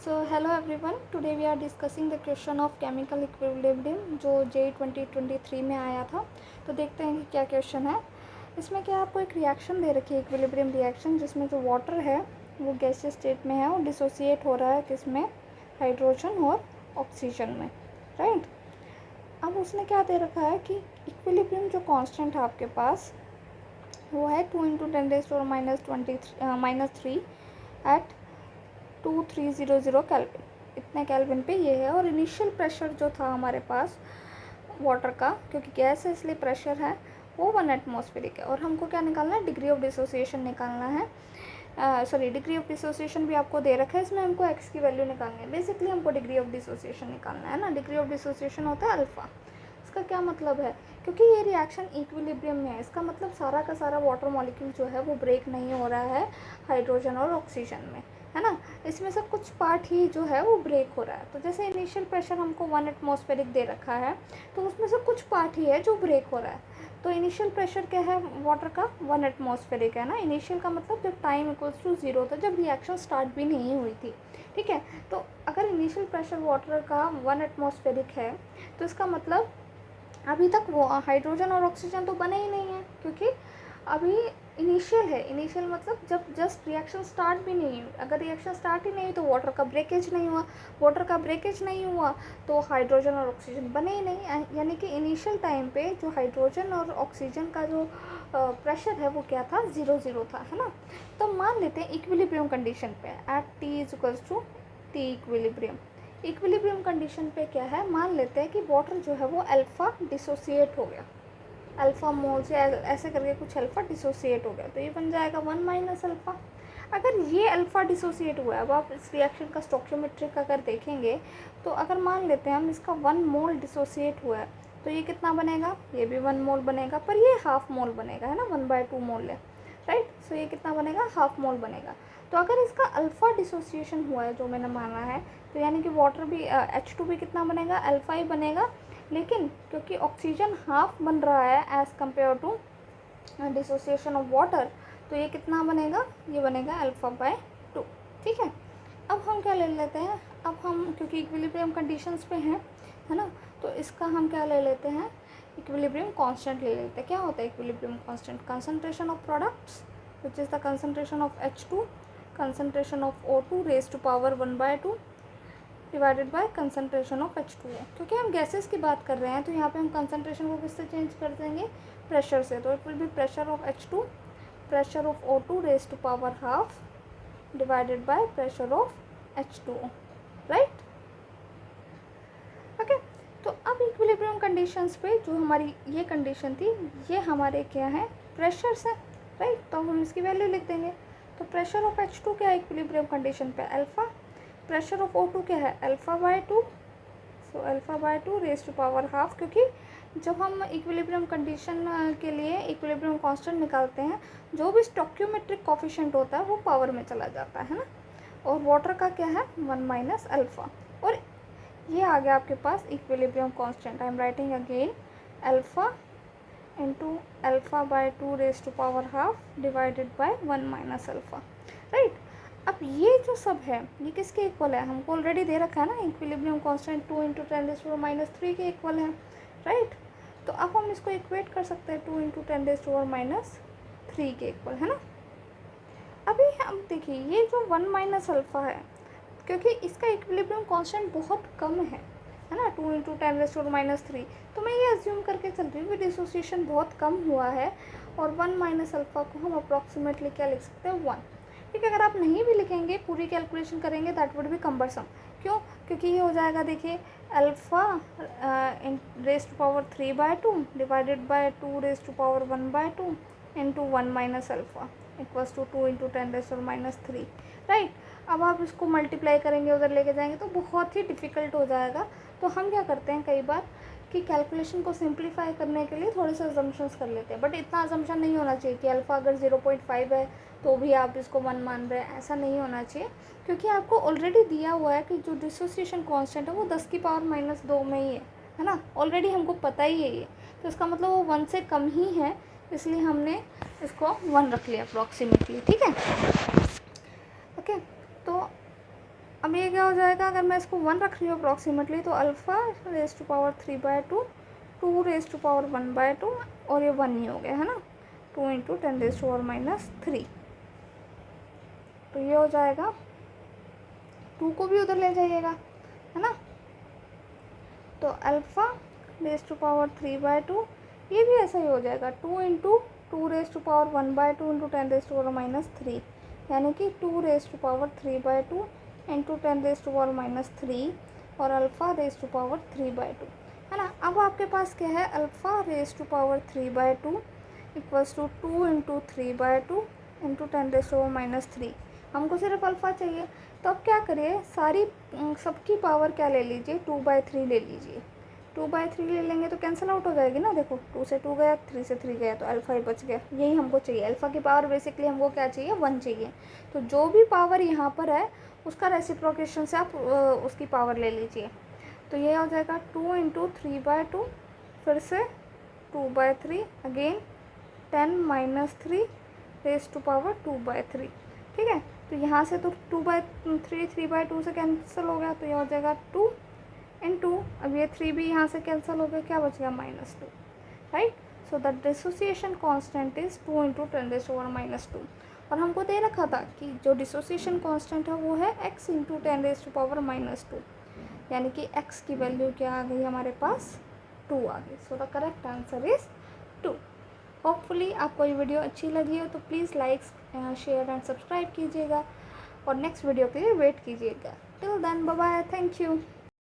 So hello everyone, today we are discussing the question of chemical equilibrium जो JEE 2023 में आया था। तो देखते हैं कि क्या क्वेश्चन है। इसमें क्या आपको एक रिएक्शन दे रखी है, इक्विलिब्रियम रिएक्शन, जिसमें जो वाटर है वो गैसीय स्टेट में है और डिसोसिएट हो रहा है किसमें, हाइड्रोजन और ऑक्सीजन में, राइट। अब उसने क्या दे रखा है कि इक्विलिब्रियम जो कांस्टेंट है आपके पास वो है 2 × 10⁻³ एट 2300 केल्विन, इतने केल्विन पे ये है। और इनिशियल प्रेशर जो था हमारे पास वाटर का, क्योंकि गैस है इसलिए प्रेशर है वो 1 एटमॉस्फेरिक है। और हमको क्या निकालना है, डिग्री ऑफ डिसोसिएशन निकालना है। डिग्री ऑफ डिसोसिएशन भी आपको दे रखा है, इसमें हमको एक्स की वैल्यू निकालनी है। बेसिकली हमको डिग्री ऑफ डिसोसिएशन निकालना है ना। डिग्री ऑफ डिसोसिएशन होता है अल्फ़ा। इसका क्या मतलब है, क्योंकि ये रिएक्शन इक्विलिब्रियम में है, इसका मतलब सारा का सारा वाटर मॉलिक्यूल जो है वो ब्रेक नहीं हो रहा है हाइड्रोजन और ऑक्सीजन में, है ना। इसमें से कुछ पार्ट ही जो है वो ब्रेक हो रहा है। तो जैसे इनिशियल प्रेशर हमको 1 एटमॉस्फेरिक दे रखा है, तो उसमें से कुछ पार्ट ही है जो ब्रेक हो रहा है। तो इनिशियल प्रेशर क्या है वाटर का, 1 एटमॉस्फेरिक है ना। इनिशियल का मतलब जब टाइम इक्वल्स टू 0 था, जब रिएक्शन स्टार्ट भी नहीं हुई थी, ठीक है। तो अगर इनिशियल प्रेशर वाटर का 1 एटमॉस्फेरिक है, तो इसका मतलब अभी तक वो हाइड्रोजन और ऑक्सीजन तो बने ही नहीं है, क्योंकि अभी इनिशियल है। इनिशियल मतलब जब जस्ट रिएक्शन स्टार्ट भी नहीं हुई। अगर रिएक्शन स्टार्ट ही नहीं तो वाटर का ब्रेकेज नहीं हुआ, वाटर का ब्रेकेज नहीं हुआ तो हाइड्रोजन और ऑक्सीजन बने ही नहीं। यानी कि इनिशियल टाइम पे जो हाइड्रोजन और ऑक्सीजन का जो प्रेशर है वो क्या था, 0 था, है ना। तो मान लेते हैं इक्विलिब्रियम कंडीशन पे at T = equilibrium. Equilibrium condition पे क्या है, मान लेते हैं कि वाटर जो है वो अल्फ़ा डिसोसिएट हो गया, अल्फ़ा मोल से ऐसे करके कुछ अल्फ़ा डिसोसिएट हो गया, तो ये बन जाएगा 1 - अल्फ़ा। अगर ये अल्फ़ा डिसोसिएट हुआ है, अब आप इस रिएक्शन का स्टोइकियोमेट्रिक अगर देखेंगे तो अगर मान लेते हैं हम इसका 1 मोल डिसोसिएट हुआ है, तो ये कितना बनेगा, ये भी 1 मोल बनेगा, पर ये हाफ मोल बनेगा, है ना, 1/2 मोल है, राइट। सो ये कितना बनेगा, हाफ मोल बनेगा। तो अगर इसका अल्फ़ा डिसोसिएशन हुआ है जो मैंने माना है, तो यानी कि वाटर भी H2 भी कितना बनेगा, अल्फ़ा ही बनेगा। लेकिन क्योंकि ऑक्सीजन हाफ बन रहा है as compare to dissociation of water, तो ये कितना बनेगा, ये बनेगा अल्फ़ा/2, ठीक है। अब हम क्या ले लेते हैं, अब हम क्योंकि इक्विलिब्रियम कंडीशंस पे हैं, है ना, तो इसका हम क्या ले लेते हैं, इक्विलिब्रियम कांस्टेंट ले लेते हैं। क्या होता है equilibrium constant, concentration of products which is the concentration of H2, concentration of O2 raised to power 1/2 divided by concentration of H2O। क्योंकि हम गैसेस की बात कर रहे हैं तो यहाँ पे हम कंसंट्रेशन को किससे चेंज कर देंगे, प्रेशर से। तो it will be pressure of H2, pressure of O2 raised to power ½ divided by pressure of H2O, right. Okay, तो अब इक्विलिब्रियम कंडीशंस पे जो हमारी ये कंडीशन थी, ये हमारे क्या है, प्रेशर से, राइट। तो हम इसकी वैल्यू लिख देंगे। तो प्रेशर ऑफ H2 क्या है इक्विलिब्रियम कंडीशन पे, अल्फ़ा। प्रेशर ऑफ O2 क्या है, अल्फ़ा/2, सो अल्फ़ा/2 रेज़ टू पावर ½ क्योंकि जब हम इक्विलिब्रियम कंडीशन के लिए इक्विलिब्रियम कांस्टेंट निकालते हैं, जो भी स्टोइकियोमेट्रिक कोफिशिएंट होता है वो पावर में चला जाता है ना। और वाटर का क्या है, 1 - अल्फ़ा। और ये आ गया आपके पास equilibrium constant. I am writing again, alpha into अल्फ़ा/2 raise to power ½ divided by 1 - alpha, right. अब ये जो सब है ये किसके इक्वल है, हमको ऑलरेडी दे रखा है ना, इक्विलिब्रियम कांस्टेंट 2 × 10⁻³ के इक्वल है, राइट। तो अब हम इसको इक्वेट कर सकते हैं 2 × 10⁻³ के इक्वल, है ना। अभी हम देखिए ये जो 1 - अल्फ़ा है, क्योंकि इसका इक्विलिब्रियम कांस्टेंट बहुत कम है ना, 2 × 10⁻³, तो मैं ये अज्यूम करके चल रही हूँ कि डिसोसिएशन बहुत कम हुआ है। और 1 - अल्फ़ा को हम अप्रॉक्सीमेटली क्या लिख सकते हैं, 1। ठीक है, अगर आप नहीं भी लिखेंगे, पूरी कैलकुलेशन करेंगे, दैट वुड बी कम्बरसम। क्यों, क्योंकि ये हो जाएगा, देखिए, alpha raise to power 3/2 divided by 2 raise to power 1/2 into 1 - alpha equals to 2 × 10⁻³, right. अब आप इसको मल्टीप्लाई करेंगे, उधर लेके जाएंगे तो बहुत ही डिफ़िकल्ट हो जाएगा। तो हम क्या करते हैं कई बार कि कैलकुलेशन को सिंप्लीफाई करने के लिए थोड़े से अजम्पशंस कर लेते हैं, बट इतना अजम्पशन नहीं होना चाहिए कि अल्फ़ा अगर 0.5 है तो भी आप इसको 1 मान रहे हैं, ऐसा नहीं होना चाहिए। क्योंकि आपको ऑलरेडी दिया हुआ है कि जो डिसोसिएशन कांस्टेंट है वो 10⁻² में ही है ना, ऑलरेडी हमको पता ही है ये। तो इसका मतलब वो 1 से कम ही है, इसलिए हमने इसको 1 रख लिया अप्रॉक्सीमेटली, ठीक है। ओके, तो अब ये क्या हो जाएगा, अगर मैं इसको 1 रख रही हूँ अप्रॉक्सीमेटली, तो alpha raise to power 3/2, 2 raise to power 1/2 और ये 1 ही हो गया है ना, 2 × 10⁻³ तो ये हो जाएगा, 2 को भी उधर ले जाइएगा है ना, तो अल्फ़ा रेज़ टू पावर 3/2 ये भी ऐसा ही हो जाएगा, 2 × 2 रेज़ टू पावर 1/2 × 10⁻³ यानी कि 2 रेज़ टू पावर 3/2 × 10⁻³ और अल्फ़ा रेज़ टू पावर 3/2 है ना। अब आपके पास क्या है, alpha raise to power 3/2 equals to 2 × 3/2 × 10⁻³ हमको सिर्फ अल्फ़ा चाहिए। तो अब क्या करिए, सारी सबकी पावर क्या ले लीजिए, 2/3 ले लीजिए। 2/3 ले लेंगे तो कैंसिल आउट हो जाएगी ना, देखो 2 से 2 गया, 3 से 3 गया, तो अल्फ़ा ही बच गया। यही हमको चाहिए, अल्फ़ा की पावर बेसिकली हमको क्या चाहिए, 1 चाहिए। तो जो भी पावर यहाँ पर है उसका रेसिप्रोकेशन से आप उसकी पावर ले लीजिए। तो ये हो जाएगा 2 × 3/2 फिर से 2/3 अगेन 10⁻³ रेज़ टू पावर 2/3 ठीक है। तो यहाँ से तो 2/3 3/2 से कैंसिल हो गया, तो ये हो जाएगा 2 × अब ये 3 भी यहाँ से कैंसिल हो गया, क्या बच गया, -2 right. So the dissociation constant is 2 × 10⁻²। और हमको दे रखा था कि जो डिसोसिएशन कांस्टेंट है वो है x × 10⁻², यानी कि x की वैल्यू क्या आ गई हमारे पास, 2 आ गई। So the correct answer is 2। Hopefully आपको ये वीडियो अच्छी लगी हो तो please like share and subscribe कीजिएगा और नेक्स्ट वीडियो के लिए वेट कीजिएगा। Till then bye bye, thank you.